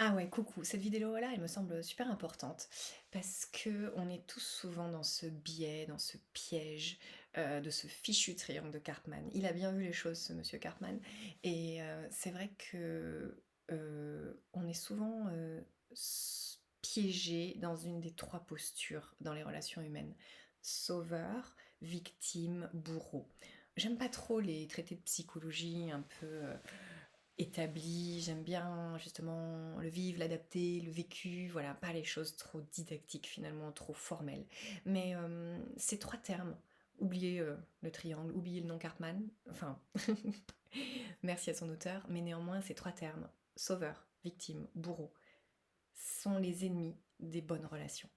Ah ouais, coucou. Cette vidéo-là, elle me semble super importante parce que on est tous souvent dans ce biais, dans ce piège de ce fichu triangle de Cartman. Il a bien vu les choses, ce monsieur Cartman, et c'est vrai que on est souvent piégé dans une des trois postures dans les relations humaines: sauveur, victime, bourreau. J'aime pas trop les traités de psychologie un peu établi, j'aime bien justement le vivre, l'adapter, le vécu, voilà, pas les choses trop didactiques finalement, trop formelles. Mais ces trois termes, oubliez le triangle, oubliez le nom Cartman, enfin, merci à son auteur, mais néanmoins ces trois termes, sauveur, victime, bourreau, sont les ennemis des bonnes relations.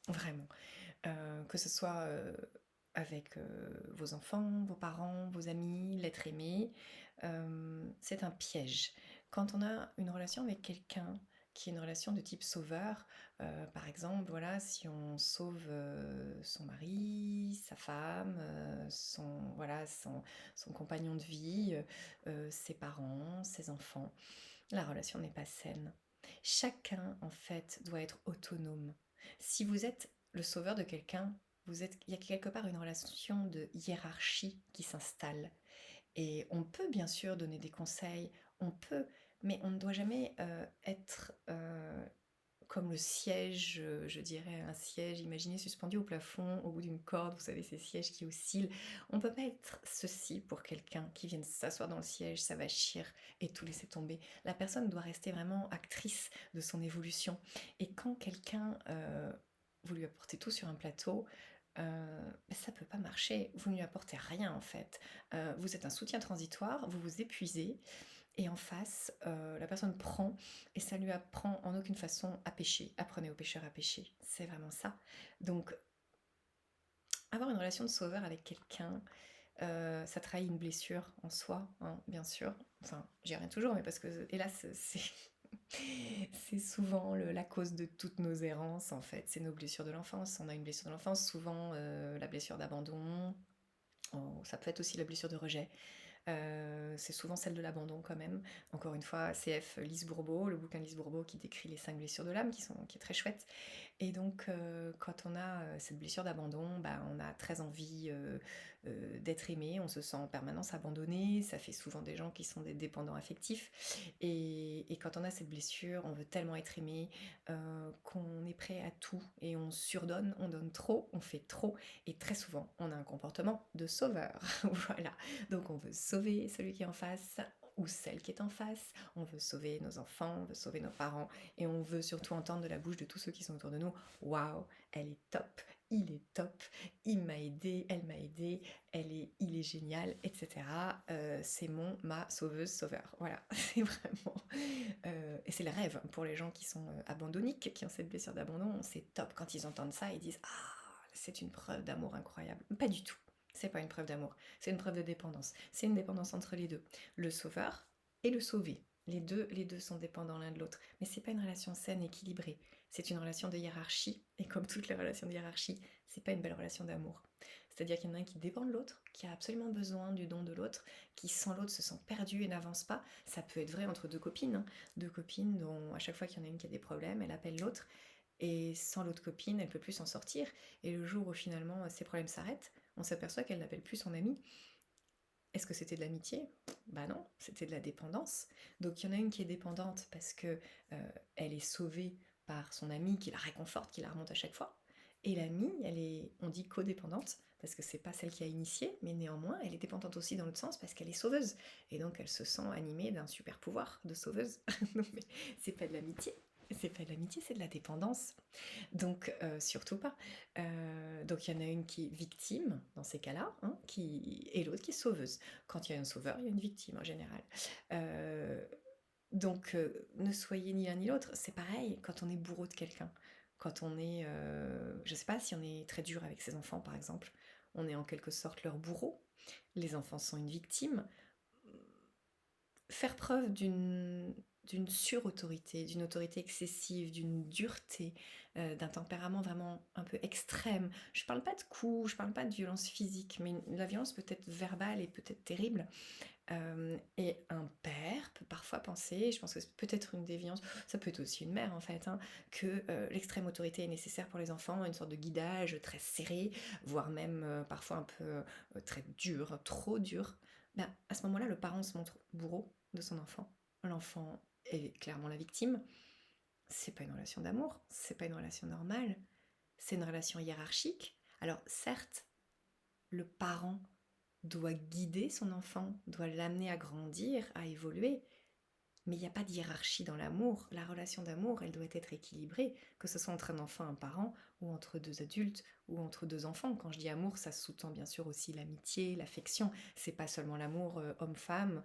Vraiment. Que ce soit avec vos enfants, vos parents, vos amis, l'être aimé, c'est un piège. Quand on a une relation avec quelqu'un qui est une relation de type sauveur, par exemple, voilà, si on sauve son mari, sa femme, voilà, son compagnon de vie, ses parents, ses enfants, la relation n'est pas saine. Chacun, en fait, doit être autonome. Si vous êtes le sauveur de quelqu'un, il y a quelque part une relation de hiérarchie qui s'installe. Et on peut bien sûr donner des conseils, on peut, mais on ne doit jamais être comme le siège, je dirais un siège, imaginez suspendu au plafond, au bout d'une corde, vous savez, ces sièges qui oscillent. On ne peut pas être ceci pour quelqu'un qui vient s'asseoir dans le siège, s'avachir et tout laisser tomber. La personne doit rester vraiment actrice de son évolution. Et quand quelqu'un, vous lui apportez tout sur un plateau, ça peut pas marcher. Vous ne lui apportez rien en fait. Vous êtes un soutien transitoire, vous vous épuisez, et en face, la personne prend et ça lui apprend en aucune façon à pêcher. Apprenez aux pêcheurs à pêcher. C'est vraiment ça. Donc, avoir une relation de sauveur avec quelqu'un, ça trahit une blessure en soi, hein, bien sûr. Enfin, j'y rien toujours, mais parce que, hélas, c'est souvent la cause de toutes nos errances, en fait. C'est nos blessures de l'enfance. On a une blessure de l'enfance, souvent la blessure d'abandon. Oh, ça peut être aussi la blessure de rejet. C'est souvent celle de l'abandon quand même. Encore une fois, CF Lise Bourbeau, le bouquin de Lise Bourbeau qui décrit les 5 blessures de l'âme, qui est très chouette. Et donc, quand on a cette blessure d'abandon, bah, on a très envie d'être aimé, on se sent en permanence abandonné, ça fait souvent des gens qui sont des dépendants affectifs. Et quand on a cette blessure, on veut tellement être aimé qu'on est prêt à tout et on surdonne, on donne trop, on fait trop. Et très souvent, on a un comportement de sauveur. Voilà. Donc on veut sauver celui qui est en face ou celle qui est en face, on veut sauver nos enfants, on veut sauver nos parents, et on veut surtout entendre de la bouche de tous ceux qui sont autour de nous: waouh, elle est top, il est top, il m'a aidé, elle m'a aidé, il est génial, etc. C'est ma sauveuse sauveur. Voilà, c'est vraiment. Et c'est le rêve pour les gens qui sont abandonniques, qui ont cette blessure d'abandon. C'est top quand ils entendent ça, ils disent: ah, c'est une preuve d'amour incroyable. Pas du tout. C'est pas une preuve d'amour, c'est une preuve de dépendance. C'est une dépendance entre les deux. Le sauveur et le sauvé. Les deux sont dépendants l'un de l'autre. Mais c'est pas une relation saine, équilibrée. C'est une relation de hiérarchie. Et comme toutes les relations de hiérarchie, c'est pas une belle relation d'amour. C'est-à-dire qu'il y en a un qui dépend de l'autre, qui a absolument besoin du don de l'autre, qui sans l'autre se sent perdu et n'avance pas. Ça peut être vrai entre deux copines, hein. Deux copines dont à chaque fois qu'il y en a une qui a des problèmes, elle appelle l'autre. Et sans l'autre copine, elle peut plus s'en sortir. Et le jour où finalement ses problèmes s'arrêtent, on s'aperçoit qu'elle n'appelle plus son amie. Est-ce que c'était de l'amitié? Bah non, c'était de la dépendance. Donc il y en a une qui est dépendante parce que elle est sauvée par son amie qui la réconforte, qui la remonte à chaque fois. Et l'amie, elle est, on dit codépendante parce que c'est pas celle qui a initié, mais néanmoins elle est dépendante aussi dans l'autre sens parce qu'elle est sauveuse. Et donc elle se sent animée d'un super pouvoir de sauveuse. Non mais c'est pas de l'amitié. C'est pas de l'amitié, c'est de la dépendance. Donc, surtout pas. Donc, il y en a une qui est victime dans ces cas-là, hein, et l'autre qui est sauveuse. Quand il y a un sauveur, il y a une victime en général. Euh, donc, ne soyez ni l'un ni l'autre. C'est pareil quand on est bourreau de quelqu'un. Quand on est, je sais pas, si on est très dur avec ses enfants, par exemple, on est en quelque sorte leur bourreau. Les enfants sont une victime. Faire preuve d'une surautorité, d'une autorité excessive, d'une dureté, d'un tempérament vraiment un peu extrême. Je parle pas de coups, je parle pas de violence physique, mais la violence peut être verbale et peut être terrible. Et un père peut parfois penser, je pense que c'est peut-être une déviance, ça peut être aussi une mère en fait, hein, que l'extrême autorité est nécessaire pour les enfants, une sorte de guidage très serré, voire même parfois un peu très dur, trop dur. Ben, à ce moment-là, le parent se montre bourreau de son enfant. L'enfant est clairement la victime. C'est pas une relation d'amour, c'est pas une relation normale, c'est une relation hiérarchique. Alors certes, le parent doit guider son enfant, doit l'amener à grandir, à évoluer, mais il n'y a pas de hiérarchie dans l'amour. La relation d'amour, elle doit être équilibrée, que ce soit entre un enfant et un parent, ou entre deux adultes, ou entre deux enfants. Quand je dis amour, ça sous-tend bien sûr aussi l'amitié, l'affection. C'est pas seulement l'amour homme-femme,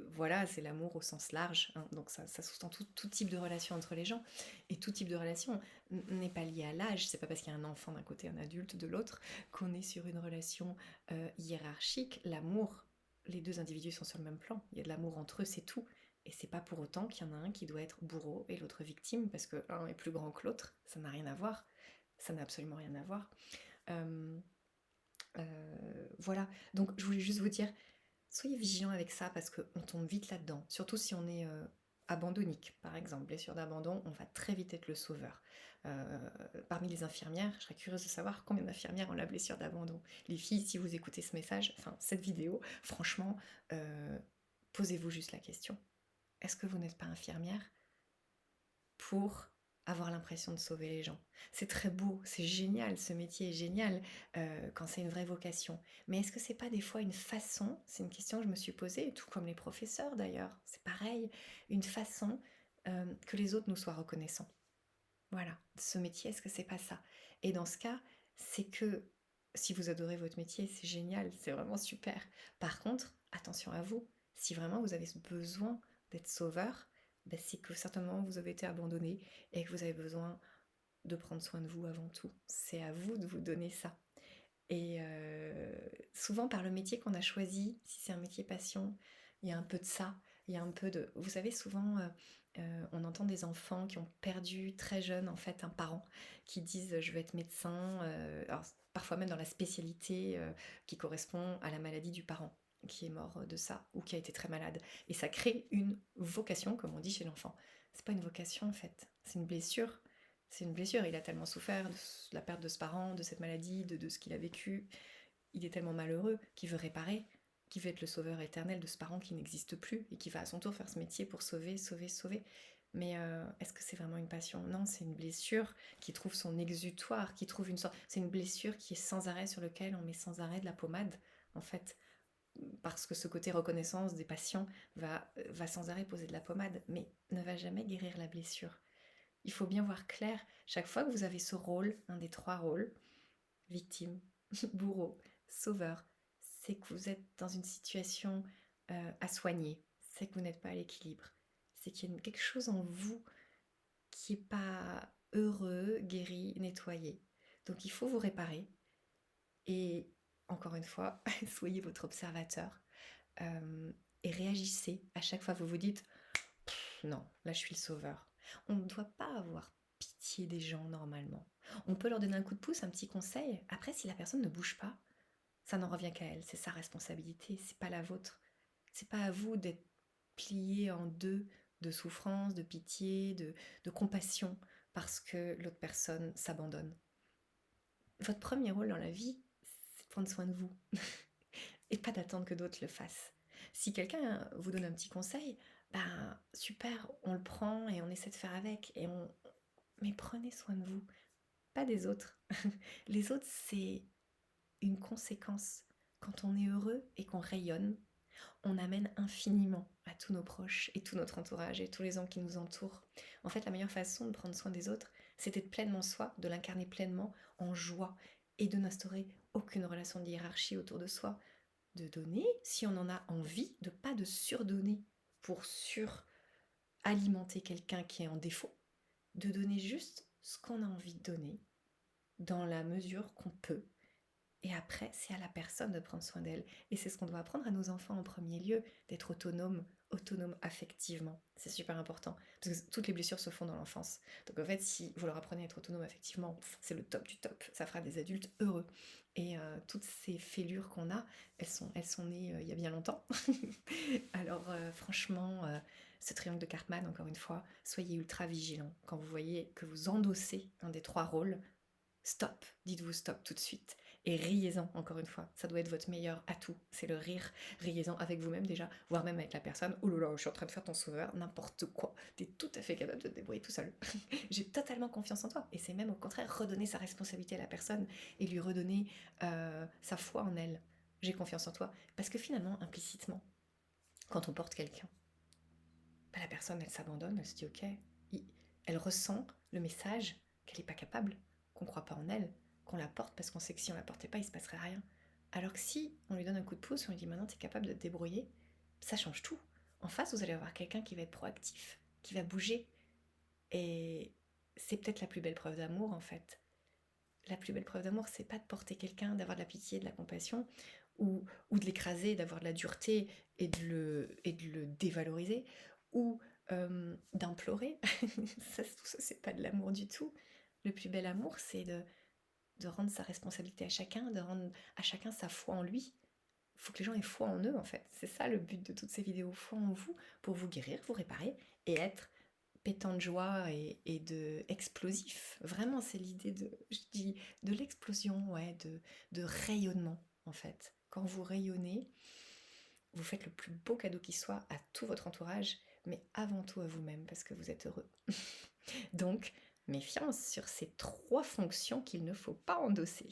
voilà, c'est l'amour au sens large, hein. Donc ça sous-tend tout type de relation entre les gens. Et tout type de relation n'est pas lié à l'âge. C'est pas parce qu'il y a un enfant d'un côté, un adulte de l'autre, qu'on est sur une relation hiérarchique. L'amour, les deux individus sont sur le même plan. Il y a de l'amour entre eux, c'est tout. Et c'est pas pour autant qu'il y en a un qui doit être bourreau et l'autre victime, parce que l'un est plus grand que l'autre. Ça n'a rien à voir. Ça n'a absolument rien à voir. Euh, voilà. Donc je voulais juste vous dire, soyez vigilants avec ça parce qu'on tombe vite là-dedans. Surtout si on est abandonnique, par exemple. Blessure d'abandon, on va très vite être le sauveur. Parmi les infirmières, je serais curieuse de savoir combien d'infirmières ont la blessure d'abandon. Les filles, si vous écoutez ce message, enfin cette vidéo, franchement, posez-vous juste la question. Est-ce que vous n'êtes pas infirmière pour avoir l'impression de sauver les gens? C'est très beau, c'est génial, ce métier est génial quand c'est une vraie vocation. Mais est-ce que c'est pas des fois une façon, c'est une question que je me suis posée, tout comme les professeurs d'ailleurs, c'est pareil, une façon que les autres nous soient reconnaissants. Voilà, ce métier, est-ce que c'est pas ça? Et dans ce cas, c'est que si vous adorez votre métier, c'est génial, c'est vraiment super. Par contre, attention à vous, si vraiment vous avez ce besoin d'être sauveur, ben c'est que certainement vous avez été abandonné et que vous avez besoin de prendre soin de vous avant tout. C'est à vous de vous donner ça. Et souvent par le métier qu'on a choisi, si c'est un métier passion, il y a un peu de ça, il y a un peu de... Vous savez, souvent, on entend des enfants qui ont perdu très jeune, en fait, un parent, qui disent je veux être médecin, alors parfois même dans la spécialité qui correspond à la maladie du parent qui est mort de ça ou qui a été très malade. Et ça crée une vocation, comme on dit chez l'enfant. C'est pas une vocation, en fait, c'est une blessure. C'est une blessure, il a tellement souffert de la perte de ce parent, de cette maladie, de ce qu'il a vécu. Il est tellement malheureux qu'il veut réparer, qu'il veut être le sauveur éternel de ce parent qui n'existe plus et qui va à son tour faire ce métier pour sauver, sauver, sauver. Mais est-ce que c'est vraiment une passion? Non, c'est une blessure qui trouve son exutoire, qui trouve une sorte... C'est une blessure qui est sans arrêt, sur lequel on met sans arrêt de la pommade, en fait. Parce que ce côté reconnaissance des patients va sans arrêt poser de la pommade, mais ne va jamais guérir la blessure. Il faut bien voir clair, chaque fois que vous avez ce rôle, un des trois rôles, victime, bourreau, sauveur, c'est que vous êtes dans une situation à soigner, c'est que vous n'êtes pas à l'équilibre, c'est qu'il y a quelque chose en vous qui n'est pas heureux, guéri, nettoyé. Donc il faut vous réparer et encore une fois, soyez votre observateur et réagissez à chaque fois que vous vous dites non, là je suis le sauveur. On ne doit pas avoir pitié des gens normalement. On peut leur donner un coup de pouce, un petit conseil. Après, si la personne ne bouge pas, ça n'en revient qu'à elle. C'est sa responsabilité, c'est pas la vôtre. C'est pas à vous d'être plié en deux de souffrance, de pitié, de compassion parce que l'autre personne s'abandonne. Votre premier rôle dans la vie, c'est de prendre soin de vous et pas d'attendre que d'autres le fassent. Si quelqu'un vous donne un petit conseil, ben super, on le prend et on essaie de faire avec. Mais prenez soin de vous, pas des autres. Les autres, c'est une conséquence. Quand on est heureux et qu'on rayonne, on amène infiniment à tous nos proches et tout notre entourage et tous les gens qui nous entourent. En fait, la meilleure façon de prendre soin des autres, c'est d'être pleinement soi, de l'incarner pleinement en joie et de n'instaurer aucune relation de hiérarchie autour de soi, de donner si on en a envie, de pas de surdonner pour suralimenter quelqu'un qui est en défaut, de donner juste ce qu'on a envie de donner dans la mesure qu'on peut. Et après, c'est à la personne de prendre soin d'elle. Et c'est ce qu'on doit apprendre à nos enfants en premier lieu, d'être autonome, autonome affectivement. C'est super important, parce que toutes les blessures se font dans l'enfance. Donc en fait, si vous leur apprenez à être autonome affectivement, c'est le top du top. Ça fera des adultes heureux. Et toutes ces fêlures qu'on a, elles sont nées il y a bien longtemps. Alors franchement, ce triangle de Cartman, encore une fois, soyez ultra vigilants. Quand vous voyez que vous endossez un des 3 rôles, stop, dites-vous stop tout de suite. Et riez-en, encore une fois. Ça doit être votre meilleur atout, c'est le rire. Riez-en avec vous-même déjà, voire même avec la personne. Oh là là, je suis en train de faire ton sauveur, n'importe quoi. T'es tout à fait capable de te débrouiller tout seul. J'ai totalement confiance en toi. Et c'est même au contraire redonner sa responsabilité à la personne et lui redonner sa foi en elle. J'ai confiance en toi. Parce que finalement, implicitement, quand on porte quelqu'un, bah, la personne, elle s'abandonne, elle se dit ok. Elle ressent le message qu'elle n'est pas capable, qu'on ne croit pas en elle, qu'on la porte parce qu'on sait que si on la portait pas, il se passerait rien. Alors que si on lui donne un coup de pouce, on lui dit maintenant tu es capable de te débrouiller, ça change tout. En face, vous allez avoir quelqu'un qui va être proactif, qui va bouger. Et c'est peut-être la plus belle preuve d'amour en fait. La plus belle preuve d'amour, c'est pas de porter quelqu'un, d'avoir de la pitié, de la compassion, ou de l'écraser, d'avoir de la dureté et de le dévaloriser, ou d'implorer. Tout ça, c'est pas de l'amour du tout. Le plus bel amour, c'est de rendre sa responsabilité à chacun, de rendre à chacun sa foi en lui. Il faut que les gens aient foi en eux, en fait. C'est ça le but de toutes ces vidéos, foi en vous, pour vous guérir, vous réparer, et être pétant de joie et de explosif. Vraiment, c'est l'idée de, je dis, de l'explosion, ouais, de rayonnement, en fait. Quand vous rayonnez, vous faites le plus beau cadeau qui soit à tout votre entourage, mais avant tout à vous-même, parce que vous êtes heureux. Donc, méfiance sur ces 3 fonctions qu'il ne faut pas endosser.